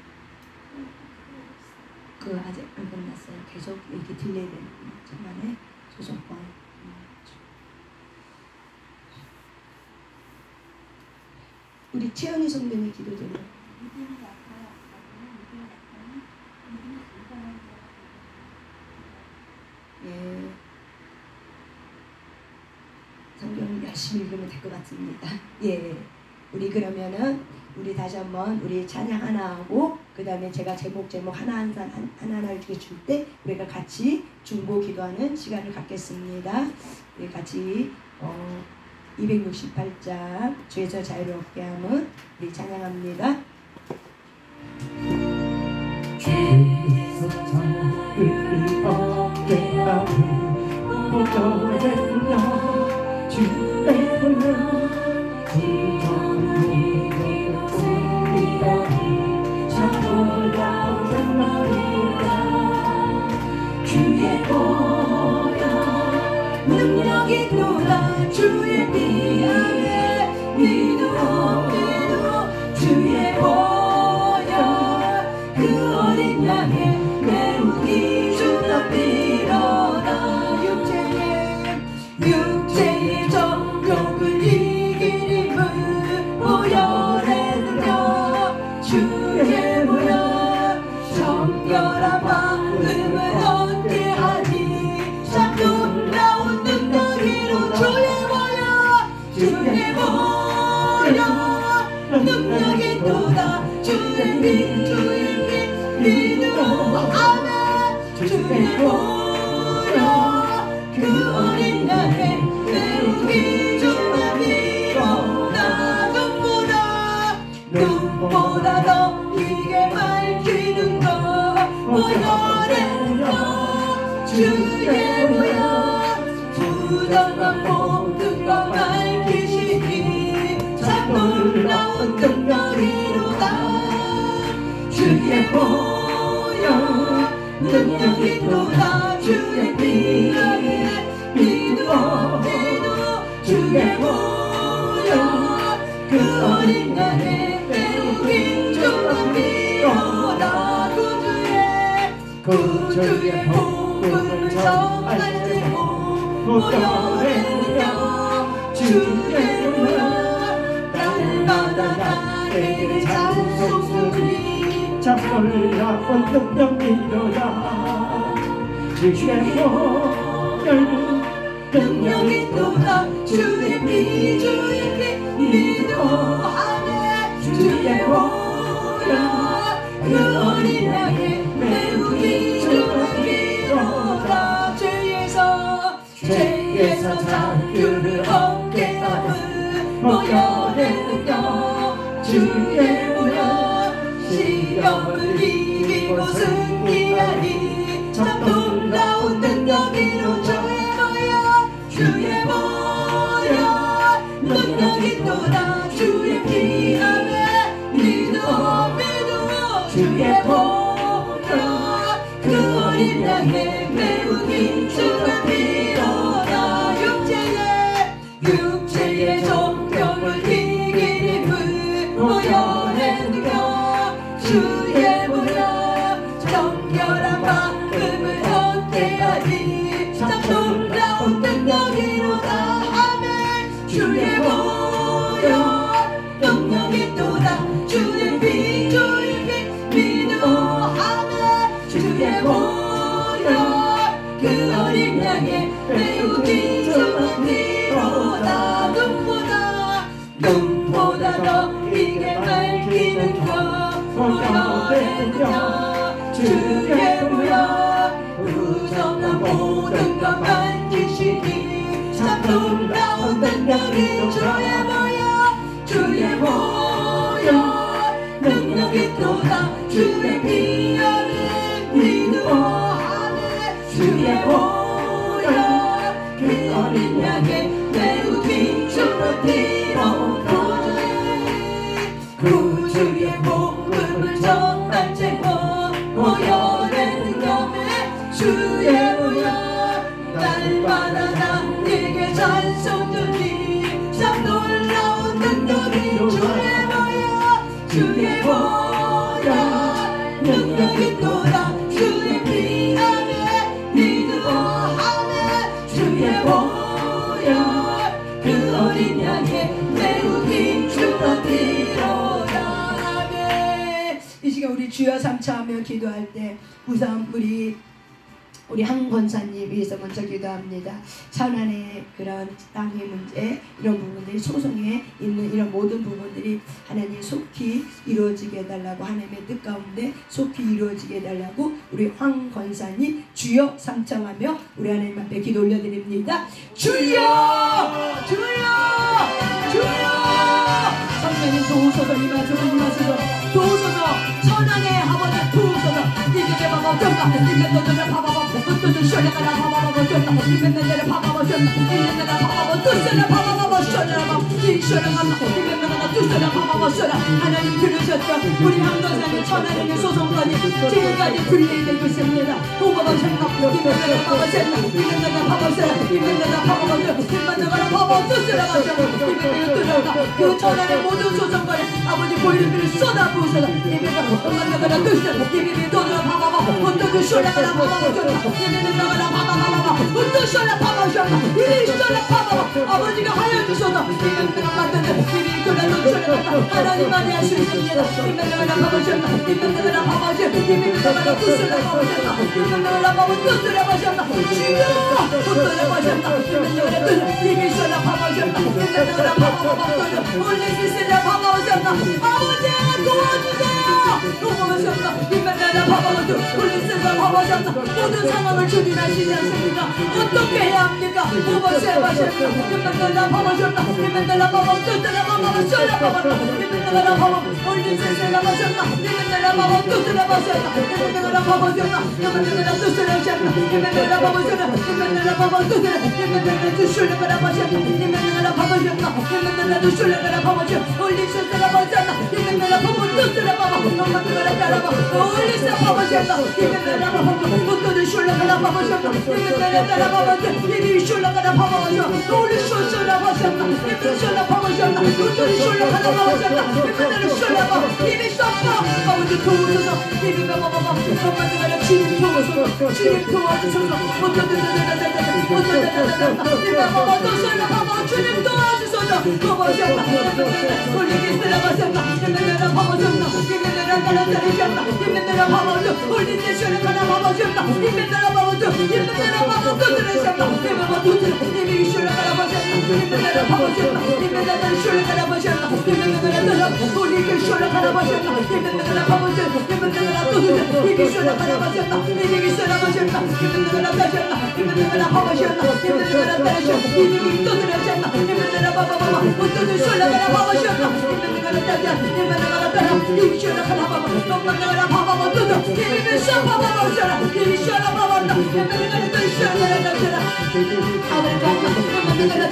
그 아직 안 끝났어요. 계속 이렇게 딜레이 되는 중간에 소송권. 우리 최연희 성도님 기도 제목. 예. 성경 열심히 읽으면 될 것 같습니다. 예. 우리 그러면은 우리 다시 한번 우리 찬양 하나 하고 그 다음에 제가 제목 하나하나 이렇게 줄 때 우리가 같이 중보 기도하는 시간을 갖겠습니다. 우리 같이 268장 주에서 자유롭게 함은 우리 찬양합니다. 주의 보혈 그 어린 양의 매우 귀중하니라 눈보다 더 크게 밝히는 것 보혈의 것 주의 보혈 부정한 모든 것 밝히시니 참 놀라운 능력이로다 주의 보혈 능력이 또다 주의 피하게 믿어 주의 보혈 그 어린 양의 매우 귀중한 피로다 구주의 복음을 전할지고 보혈의 능력 주의 보혈 날마다 나에게 찬송하니 참 놀라운 능력이로다 주의 보혈 능력이 또다 주의 피 믿어하네 주의 보혈 그 어린 양의 매우 귀중한 피로다 죄에서 자유를 얻게 하는 보혈의 능력 주의 보혈 시험을 이기고 승리하니 참 놀라운 능력이로 주의 보혈 능력이 또다 주의 피 안에 믿어 주의 보혈 그 어린 양의 매우 귀중한 피로다 육체의 정욕을 이기는 보혈의 능력 주의 보혈 정결한 마음을 얻게 하니 참 놀라운 능력이로다 아멘 주의 보혈 능력이 또다 주의 피 믿어 아멘 주의 보혈 그 어린 양의 매우 귀중한 피로다 눈보다 더 크게 밝히는 것 보혈의 능력 주의 보혈 부정한 모든 것 밝히시니 참 놀라운 능력이 주의 보혈 능력이 또다 주의 피 안에 믿어 주의 보혈 그 어린 양의 매우 귀중한 피로 구주의 복음을 전할지고 보혈의 능력에 주의 보혈 날마다 나에게 찬송드리 참 놀라운 능력이 주의 보혈 능력이 또다 주의 피 안에 믿어 주의 보혈 그 어린 양의 매우 귀중한 피로다 이 시간 우리 주여 삼차하며 기도할 때 우선 우리 한 권사님 위해서 먼저 기도합니다. 천안의 그런 땅의 문제 이런 부분들이 소송에 있는 이런 모든 부분들이 하나님 속히 이루어지게 해달라고 하나님의 뜻 가운데 속히 이루어지게 해달라고 우리 황 권사님 주여 삼창하며 우리 하나님 앞에 기도 올려드립니다. 주여 성령님 도우소서 임하소서 천안의 하원을 부으소서 이게 바보 쩐다 이게 너들 바보 너들 쇼레가라 바보 쩐다 이게 너들 바보 쩐다 이게 너들 바보 뚜세라 바보 쇼레라 이 쇼레가 이게 너들 뚜세라 바보 쇼레 하나님 들으셨죠? 우리 한번사님 천안의 소송권이 지금까지 불리되고 있습니다. 홍보가 생각고 이게 너들 바보 쩐다 이게 너들 바보 쇼레 이게 너들 바보 쩐다 이게 너들 바보 뚜세라 이게 너들 뚜세라 그 천안의 모든 소송권이 아버지 보일들을 쏟아부으소서 이게 너들 뚜세라 이게 너들 바보 어떤 쇼레가라 바보 쩐다 아버지가 하여 주셔서 이면들아 만드는 이미 그날로 하나님만이 할 수 있습니다. 이면들아 봐보셨나 이면들아 봐보셨나 이면들아 부스러 봐보셨나 이면들아 봐보 뜻들어 보셨나 주여 뜻들어 보셨나 이면들아 이미셔라 봐보셨나 이면들아 봐보셨나 올리시스라 봐보셨나 아버지 도와주세요 도와주셨나 이면들아 봐보셨나 올리시스라 봐보셨나 모든 상황을 주님하시지 않습니까? 어떻게 해야 합니까? 보보세요 이면들아 봐보셨나 이면들아 봐보 뜻들어 봐보셨나 이면들아 봐보 올리시스라 봐보셨나 이면들아 봐보 뜻들어 봐보셨나 이면들아 봐보셨나 이면들아 뜻들어 보셨나 이면들아 봐보셨나 이면들아 봐보 뜻들어 이면들아 주술을 바라보셨나 이면들아 봐보셨나 이면들아 주술을 바라보셨나 올리시스라 봐보셨나 이면들아 봐보 뜻들어 봐보 이면들아 따라봐 올리시스라 봐보셨나 이면들아 봐보 뜻들어 주술을 바라보셨나 이면들아 따라봐보셨나 이미 주술을 바라보셨나 올리시스라 봐보셨나 이면들아 봐보셨나 뜻들어 주술을 바라보셨나 이면들아 주술을 봐 이미 썩어 아버지 도우소서 이미 봐봐봐 엄마들아 주님 도우소서 주님 도와주소서 주님 도와주소서 도와주셨나 올리기스라 바셨나 이면들아 봐보셨나 이면들아 따라다니셨나 이면들아 봐보셨나 올리기스라 가라 봐보셨나 이면들아 봐보셨나 이면들아 봐보셨나 이면들아 봐보셨나 이미 이슈라 가라 보셨나 이면들아 봐보셨나 이면들아 이슈라 가라 보셨나 이면들아 따라 올리기스라 가라 보셨나 이면들아 봐보셨나 이면들아 또 이미 이슈라 가라 보셨나 이미 이슈라 보셨나 이면들아 따셨나 이면들아 봐보셨나 이면들아 따라셨나 이미 또 들으셨나 이면들아 봐봐봐 어떤 이슈라 가라 봐보셨나 이면들아 따자 이면들아 따라 이미 이슈라 가라 봐봐 엄마들아 봐봐봐 또 이미 이슈라 봐봐보셔라 이미 이슈라 봐봐라 이면들아 또 이슈라 가라 따셔라 아버지가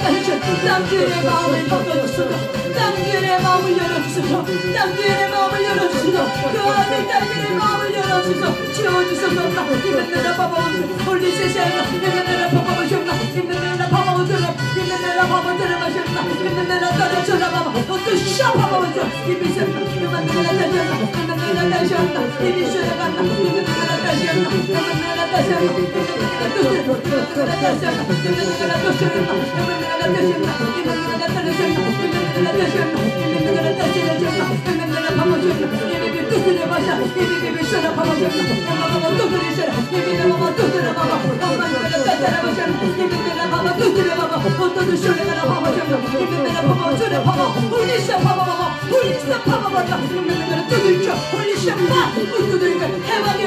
땅들의 마음을 바꿔주소서 땅들의 마음을 열어주소서 땅들의 마음을 열어주소서 그 아들 딸들의 마음을 열어주소서 지워주소서 이면들아 봐봐보셔 올리세상가 이면들아 봐봐보셨나 이면들아 봐봐보셔라 이면들아 봐봐보셔라 마셨나 이면들아 따라줘라 봐봐 어떠셔 봐봐보셔 이미셨나 이면들아 따셨나 이면들아 따셨나 이미셔라 갔나 이면들아 따셨나 이면들아 따셨나 이면들아 따셨나 이면들아 따셨나 해방이